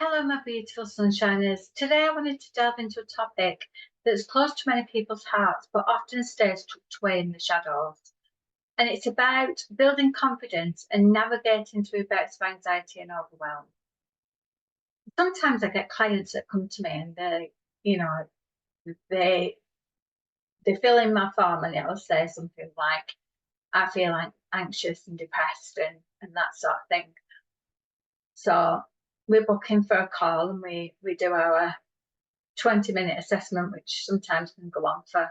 Hello, my beautiful sunshiners. Today I wanted to delve into a topic that's close to many people's hearts, but often stays tucked away in the shadows. And it's about building confidence and navigating through bouts of anxiety and overwhelm. Sometimes I get clients that come to me and they they fill in my form and it'll say something like, I feel anxious and depressed and that sort of thing. So we're booking for a call and we do our 20-minute assessment, which sometimes can go on for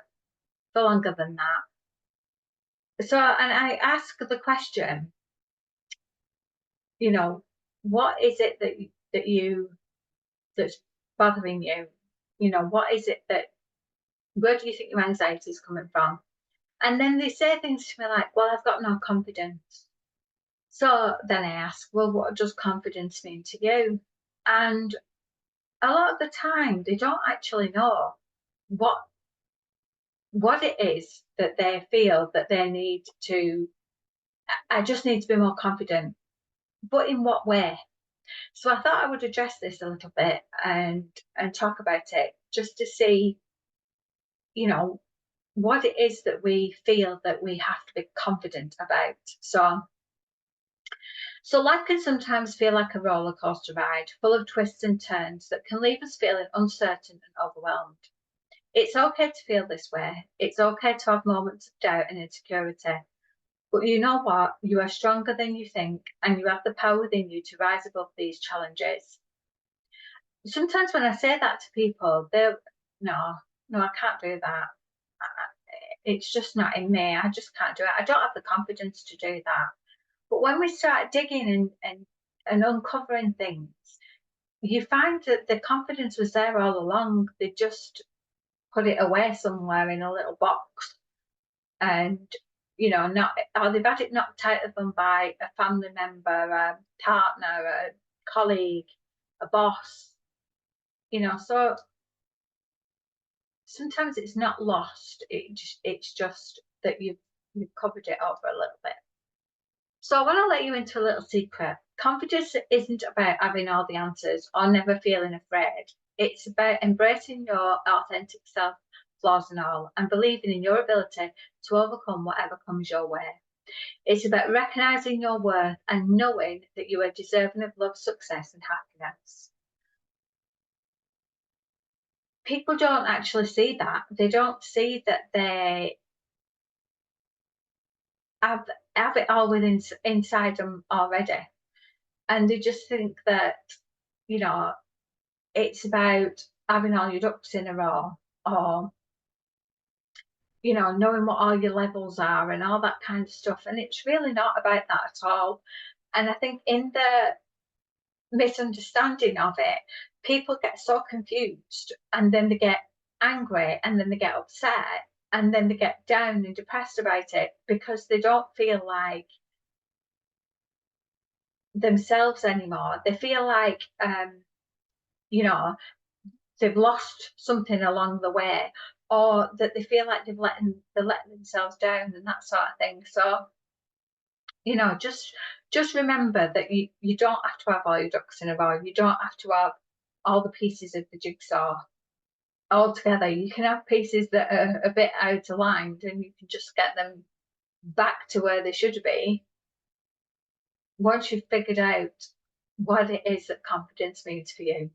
longer than that. So, and I ask the question, what is it that's bothering you? What is it where do you think your anxiety is coming from? And then they say things to me like, well, I've got no confidence. So then I ask, well, what does confidence mean to you? And a lot of the time, they don't actually know what it is that they feel that they need to. I just need to be more confident. But in what way? So I thought I would address this a little bit and talk about it just to see, what it is that we feel that we have to be confident about. So life can sometimes feel like a roller coaster ride, full of twists and turns that can leave us feeling uncertain and overwhelmed. It's okay to feel this way. It's okay to have moments of doubt and insecurity. But you know what? You are stronger than you think, and you have the power within you to rise above these challenges. Sometimes when I say that to people, they're, no, I can't do that. It's just not in me. I just can't do it. I don't have the confidence to do that. But when we start digging and uncovering things, you find that the confidence was there all along. They just put it away somewhere in a little box. And not, or they've had it knocked out of them by a family member, a partner, a colleague, a boss. So sometimes it's not lost. It's just that you've covered it over a little bit. So I want to let you into a little secret. Confidence isn't about having all the answers or never feeling afraid. It's about embracing your authentic self, flaws and all, and believing in your ability to overcome whatever comes your way. It's about recognizing your worth and knowing that you are deserving of love, success, and happiness. People don't actually see that. They don't see that they have it all within inside them already, and they just think that it's about having all your ducks in a row, or knowing what all your levels are and all that kind of stuff. And it's really not about that at all. And I think in the misunderstanding of it, people get so confused, and then they get angry, and then they get upset, and then they get down and depressed about it because they don't feel like themselves anymore. They feel like they've lost something along the way, or that they feel like they're letting themselves down and that sort of thing. So just remember that you don't have to have all your ducks in a row. You don't have to have all the pieces of the jigsaw all together. You can have pieces that are a bit out of line, and you can just get them back to where they should be once you've figured out what it is that confidence means for you.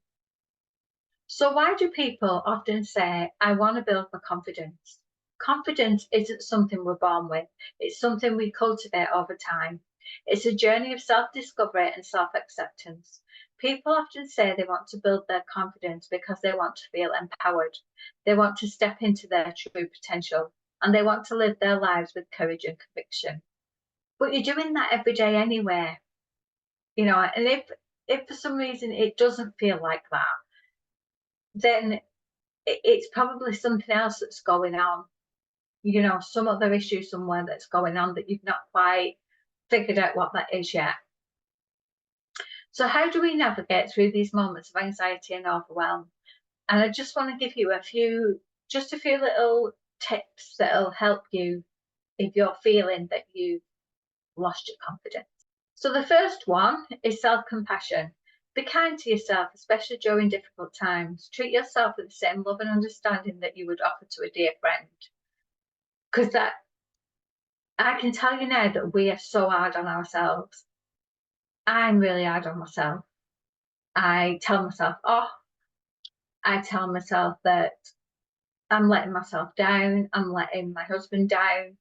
So why do people often say, I want to build my confidence? Confidence isn't something we're born with. It's something we cultivate over time. It's a journey of self-discovery and self-acceptance. People often say they want to build their confidence because they want to feel empowered. They want to step into their true potential, and they want to live their lives with courage and conviction. But you're doing that every day anyway, and if for some reason it doesn't feel like that, then it's probably something else that's going on, some other issue somewhere that's going on that you've not quite figured out what that is yet. So how do we navigate through these moments of anxiety and overwhelm? And I just want to give you a few little tips that'll help you if you're feeling that you've lost your confidence. So the first one is self-compassion. Be kind to yourself, especially during difficult times. Treat yourself with the same love and understanding that you would offer to a dear friend. Because that, I can tell you now that we are so hard on ourselves. I'm really hard on myself. I tell myself off. I tell myself that I'm letting myself down. I'm letting my husband down.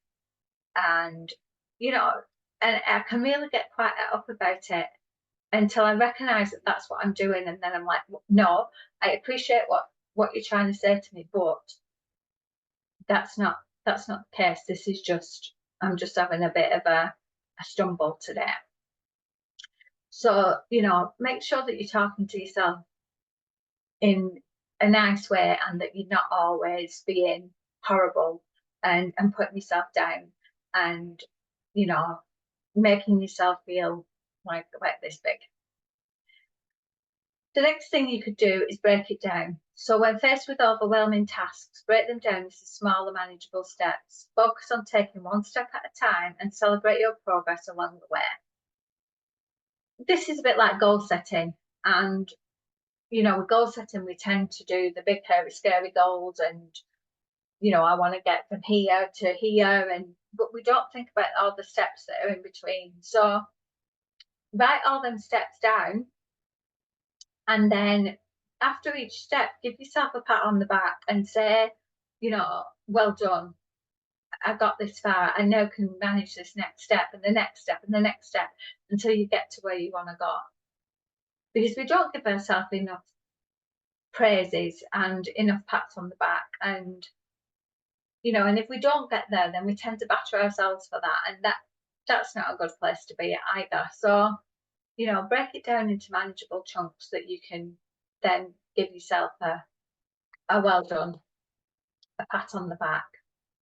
And, you know, and I can really get quite up about it until I recognise that that's what I'm doing. And then I'm like, no, I appreciate what you're trying to say to me, but that's not the case. This is just, I'm just having a bit of a stumble today. So, you know, make sure that you're talking to yourself in a nice way and that you're not always being horrible and putting yourself down and, you know, making yourself feel like this big. The next thing you could do is break it down. So when faced with overwhelming tasks, break them down into smaller, manageable steps. Focus on taking one step at a time and celebrate your progress along the way. This is a bit like goal setting. And, you know, with goal setting, we tend to do the big, hairy, scary goals and, you know, I want to get from here to here, but we don't think about all the steps that are in between. So write all them steps down, and then after each step, give yourself a pat on the back and say, you know, well done. I got this far. I now can manage this next step and the next step and the next step until you get to where you want to go. Because we don't give ourselves enough praises and enough pats on the back, and you know, and if we don't get there, then we tend to batter ourselves for that, and that's not a good place to be either. So, you know, break it down into manageable chunks that you can then give yourself a well done, a pat on the back,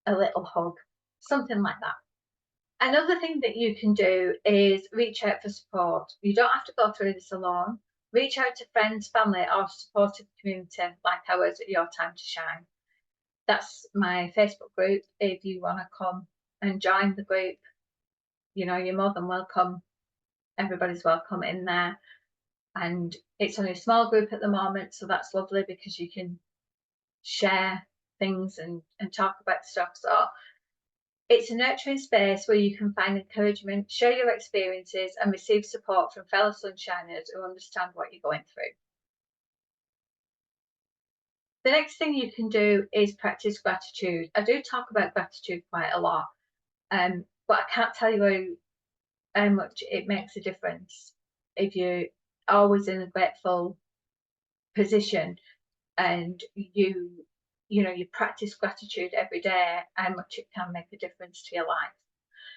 a little hug, something like that. Another thing that you can do is reach out for support. You don't have to go through this alone. Reach out to friends, family, or supportive community like ours at Your Time to Shine. That's my Facebook group. If you want to come and join the group, you know, you're more than welcome. Everybody's welcome in there. And it's only a small group at the moment, so that's lovely because you can share things and talk about stuff. So it's a nurturing space where you can find encouragement, share your experiences, and receive support from fellow sunshiners who understand what you're going through. The next thing you can do is practice gratitude. I do talk about gratitude quite a lot, but I can't tell you how much it makes a difference if you're always in a grateful position and you practice gratitude every day, how much it can make a difference to your life.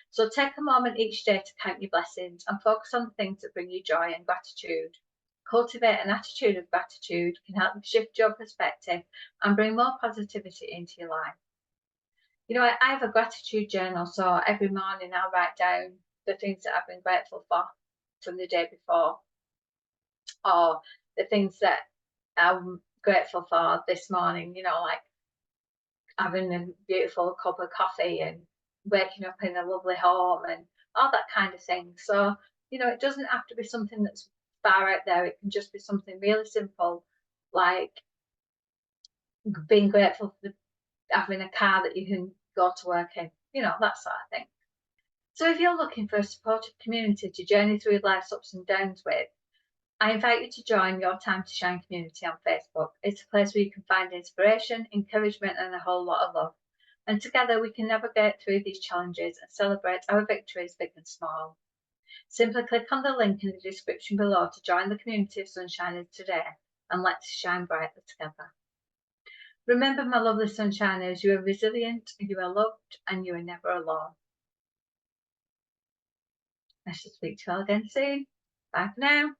So take a moment each day to count your blessings and focus on the things that bring you joy and gratitude. Cultivate an attitude of gratitude can help you shift your perspective and bring more positivity into your life. You know, I have a gratitude journal, so every morning I'll write down the things that I've been grateful for from the day before, or the things that I'm grateful for this morning, you know, like having a beautiful cup of coffee and waking up in a lovely home and all that kind of thing. So, you know, it doesn't have to be something that's far out there. It can just be something really simple, like being grateful for having a car that you can go to work in, you know, that sort of thing. So if you're looking for a supportive community to journey through life's ups and downs with, I invite you to join Your Time to Shine community on Facebook. It's a place where you can find inspiration, encouragement, and a whole lot of love. And together we can navigate through these challenges and celebrate our victories, big and small. Simply click on the link in the description below to join the community of Sunshiners today, and let's shine brightly together. Remember, my lovely Sunshiners, you are resilient, you are loved, and you are never alone. I shall speak to you all again soon. Bye for now.